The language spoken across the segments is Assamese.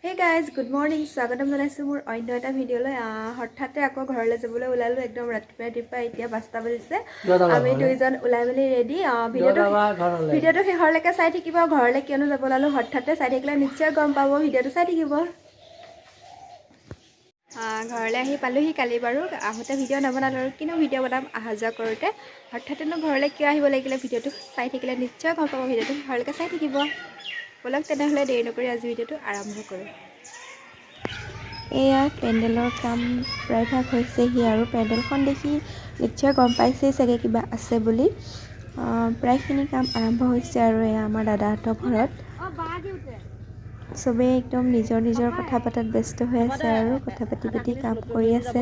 Hey guys, good morning. স্বাগতম জনাইছো মোৰ অন্য এটা ভিডিঅ'লৈ। হঠাতে আকৌ ঘৰলৈ যাবলৈ ওলালো একদম ৰাতিপুৱা এতিয়া 5টা বাজিছে। আমি দুইজন ওলাই মেলি ৰেডি। ভিডিঅ'টো শেষলৈকে চাই থাকিব। ঘৰলৈ কিয়নো যাব ওলালো হঠাতে চাই থাকিলে নিশ্চয় গম পাব। ভিডিঅ'টো চাই থাকিব। ঘৰলৈ আহি পালোহি কালি বাৰু আহোঁতে ভিডিঅ' নবনালো আৰু কিনো ভিডিঅ' বনাম অহা যোৱা কৰোঁতে হঠাতেনো ঘৰলৈ কিয় আহিব লাগিলে ভিডিঅ'টো চাই থাকিলে নিশ্চয় গম পাব। ভিডিঅ'টো শেষলৈকে চাই থাকিব। বলক তেনেহ'লে দেৰি নকৰি আজি ভিডিঅ'টো আৰম্ভ কৰোঁ। এয়া পেণ্ডেলৰ কাম প্ৰায়ভাগ হৈছেহি আৰু পেণ্ডেলখন দেখি নিশ্চয় গম পাইছেই চাগে কিবা আছে বুলি। প্ৰায়খিনি কাম আৰম্ভ হৈছে আৰু এয়া আমাৰ দাদাহঁতৰ ঘৰত চবেই একদম নিজৰ কথা পতাত ব্যস্ত হৈ আছে আৰু কথা পাতি কাম কৰি আছে।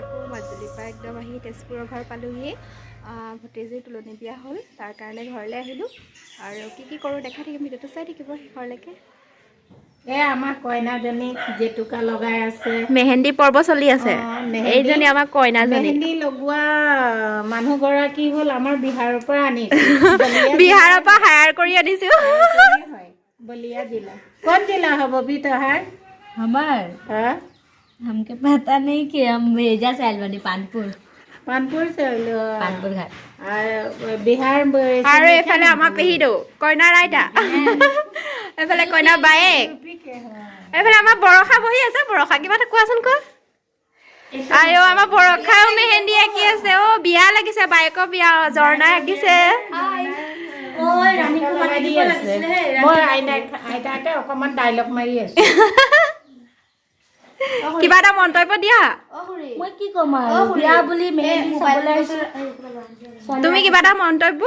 আকৌ মাজুলীৰ পৰা একদম আহি তেজপুৰৰ ঘৰ পালোহি। ভতিজীৰ তুলনি বিয়া হ'ল, তাৰ কাৰণে ঘৰলৈ আহিলোঁ আৰু কি কৰোঁ দেখাই থাকিম। ভিডিঅ'টো চাই থাকিব শেষলৈকে। আমাৰ কইনাজনী জেতুকা লগাই আছে, মেহেন্দি পৰ্ব চলি আছে। এইজনী আমাৰ কইনাজনী। মেহেন্দি লগোৱা মানুহগৰাকী হ'ল আমাৰ বিহাৰৰ পৰা আনিছো। বিহাৰৰ পৰা হায়াৰ কৰি আনিছো। बलिया जिला। कौन जिला है बबी तोहार? हमार हमके पता नहीं कि हम भेजा से आइल बानी पानपुर से पानपुर घाट बिहार আৰু এফালে আমাৰ পেহিদৌ কইনাৰ আইতা, এফালে কইনাৰ বায়েক, এফালে আমাৰ বৰষা বহি আছে। বৰষা কিবা এটা কোৱাচোন ক। আৰু আমাৰ বৰষাও মেহেন্দি আঁকি আছে। বিয়া লাগিছে, বায়েকৰ বিয়া জৰ্ণা আঁকিছে। অকমান ডাইলগ মাৰি আছো। কিবা এটা মন্তব্য দিয়া। মই কি কম আৰু বিয়া বুলি মেহেন্দি চাবলৈ আহিছো। তুমি কিবা এটা মন্তব্য।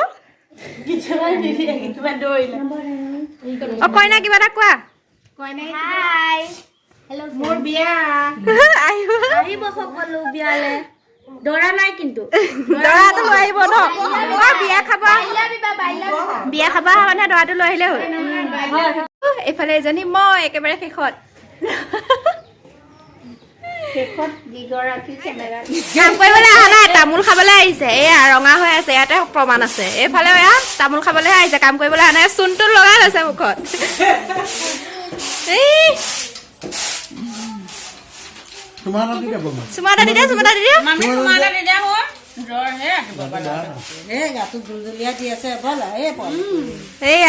কইনা কিবা এটা কোৱা। মোৰ বিয়া আহিব সকলো বিয়ালে। দৰা নাই কিন্তু দৰাটো লৈ আহিব ন। বিয়া খাবা মানে দৰাটো লৈ আহিলে হ'ল। এইফালে এজনী মই একেবাৰে শেষত কাম কৰিবলৈ অহা নাই, তামোল খাবলৈ আহিছে। এয়া ৰঙা হৈ আছে, ইয়াতে প্ৰমাণ আছে। এইফালে এয়া তামোল খাবলৈ আহিছে, কাম কৰিবলৈ অহা নাই। চূণটো লগাই লৈছে মুখত।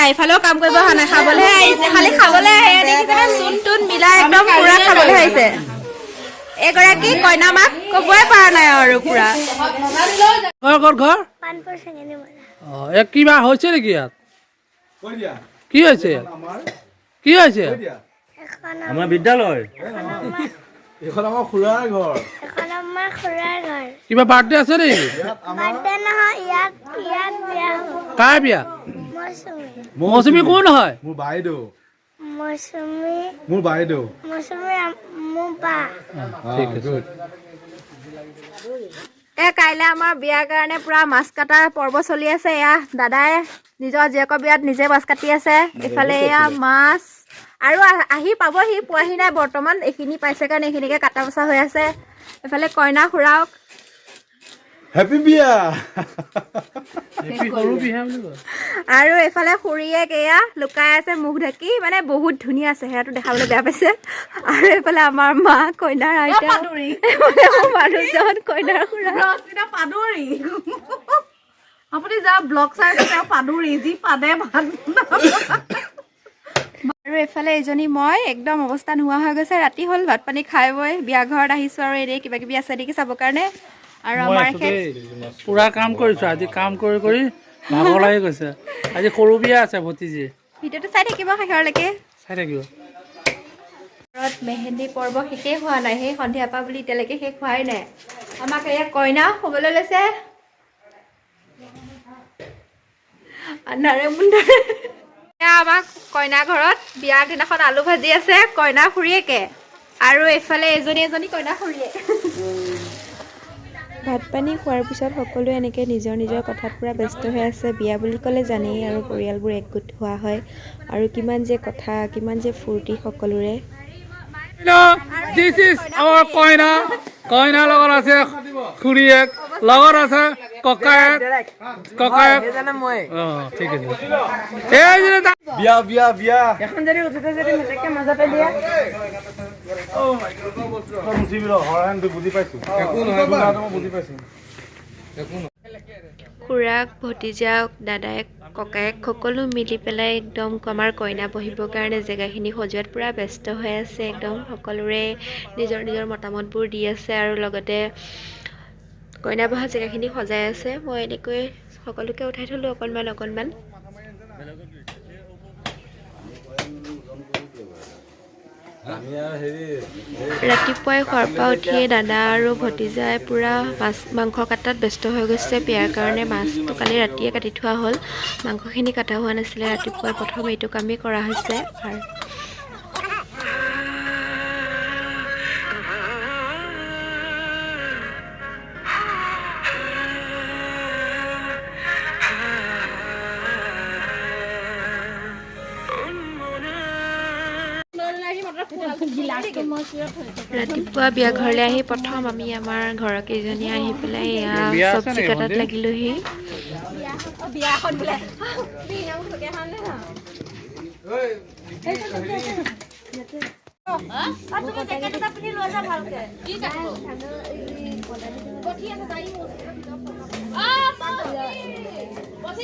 এইফালেও কাম কৰিব অহা নাই, খাবলৈ আহিছে। খালি খাবলৈ চূণ তুণ মিলাই একদম পুৰা খাবলৈ আহিছে। এগৰাকী কইনা মাক কবই পৰা নাই আৰু পুৰা। কিবা হৈছে নেকি ইয়াত? কি হৈছে? কি হৈছে? আমাৰ বিদ্যালয় এখন আমাৰ খুৰাৰ ঘৰ। কিবা বাৰ্থডে আছে নেকি? কাৰ বিয়া? মৌচুমী কোন হয়? মোৰ বাইদেউ। মোৰ বাইদেউ। কাইলৈ আমাৰ বিয়াৰ কাৰণে পুৰা মাছ কটাৰ পৰ্ব চলি আছে। এয়া দাদাই নিজৰ জীয়েকৰ বিয়াত নিজে মাছ কাটি আছে। এইফালে এয়া মাছ আৰু আহি পাবহি, পোৱাহি নাই বৰ্তমান। এইখিনি পাইছে কাৰণে এইখিনিকে কাটা বচা হৈ আছে। এইফালে কইনা খুৰাওক হেপী বিয়া। আৰু এইফালে খুৰীয়েক এয়া লুকাই আছে মুখ ঢাকি, মানে বহুত ধুনীয়া আছে, সেয়াটো দেখাবলৈ বেয়া পাইছে। আৰু এইফালে আমাৰ মা, কইনাৰ আইতা, মানুহজন কইনাৰ খুৰা। আপুনি যা ব্লগ চাই পাদুৰি যি পাদে ভাত। আৰু এইফালে এজনী মই একদম অৱস্থা নোহোৱা হৈ গৈছে। ৰাতি হ'ল, ভাত পানী খাই বৈ বিয়া ঘৰত আহিছোঁ আৰু এনেই কিবা কিবি আছে নেকি চাবৰ কাৰণে। আৰু আমাৰ পুৰা কাম কৰিছো আজি, কাম কৰি কৰি ভাগৰ লাগি গৈছে। আজি সৰু বিয়া আছে ভতিজী। ভিডিঅ'টো চাই থাকিব শেষলৈকে। চাই থাকিব। ঘৰত মেহেন্দি পৰ্ব শেষেই হোৱা নাই, সেই সন্ধিয়া পৰা বুলি এতিয়ালৈকে শেষ হোৱাই নাই। আমাক এয়া কইনা শুবলৈ লৈছে আন্ধাৰে মুন্ধাৰে। আমাৰ কইনা ঘৰত বিয়াৰ দিনাখন আলু ভাজি আছে কইনা খুৰীয়েকে, আৰু এইফালে এজনী কইনা খুৰীয়ে। পানী খোৱাৰ পিছত সকলোৱে এনেকৈ নিজৰ নিজৰ কথাত পূৰা ব্যস্ত হৈ আছে। বিয়া বুলি ক'লে জানেই আৰু পৰিয়ালবোৰ একগোট হোৱা হয় আৰু কিমান যে কথা, কিমান যে ফূৰ্তি সকলোৰে। দিছ ইজ আৱাৰ কইনা। কইনাৰ লগত আছে খুৰীয়েক, লগত আছে ককায়েক। ঠিক আছে। এই যে বিয়া বিয়া বিয়া এখন যদি উঠোতে যদি মেটেকে মাজতে দিয়ে বুজি পাইছো একো নহয় বুজি পাইছো। খুৰাক, ভতিজাক, দাদায়েক, ককায়েক সকলো মিলি পেলাই একদম আমাৰ কইনা বহিবৰ কাৰণে জেগাখিনি সজোৱাত পূৰা ব্যস্ত হৈ আছে। একদম সকলোৰে নিজৰ নিজৰ মতামতবোৰ দি আছে আৰু লগতে কইনা বহা জেগাখিনি সজাই আছে। মই এনেকৈ সকলোকে উঠাই থ'লোঁ অকণমান অকণমান। ৰাতিপুৱাই শোৱাৰ পৰা উঠিয়ে দাদা আৰু ভতিজাই পূৰা মাংস কাটাত ব্যস্ত হৈ গৈছে। বিয়াৰ কাৰণে মাছটো কালি ৰাতিয়ে কাটি থোৱা হ'ল, মাংসখিনি কটা হোৱা নাছিলে। ৰাতিপুৱাই প্ৰথম এইটো কামেই কৰা হৈছে। আৰু ৰাতিপুৱা বিয়া ঘৰলৈ আহি প্ৰথম আমি আমাৰ ঘৰৰ কেইজনীয়ে আহি পেলাই এয়া চব্জি কাটাত লাগিলোহি।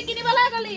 কিনিবলৈ গলি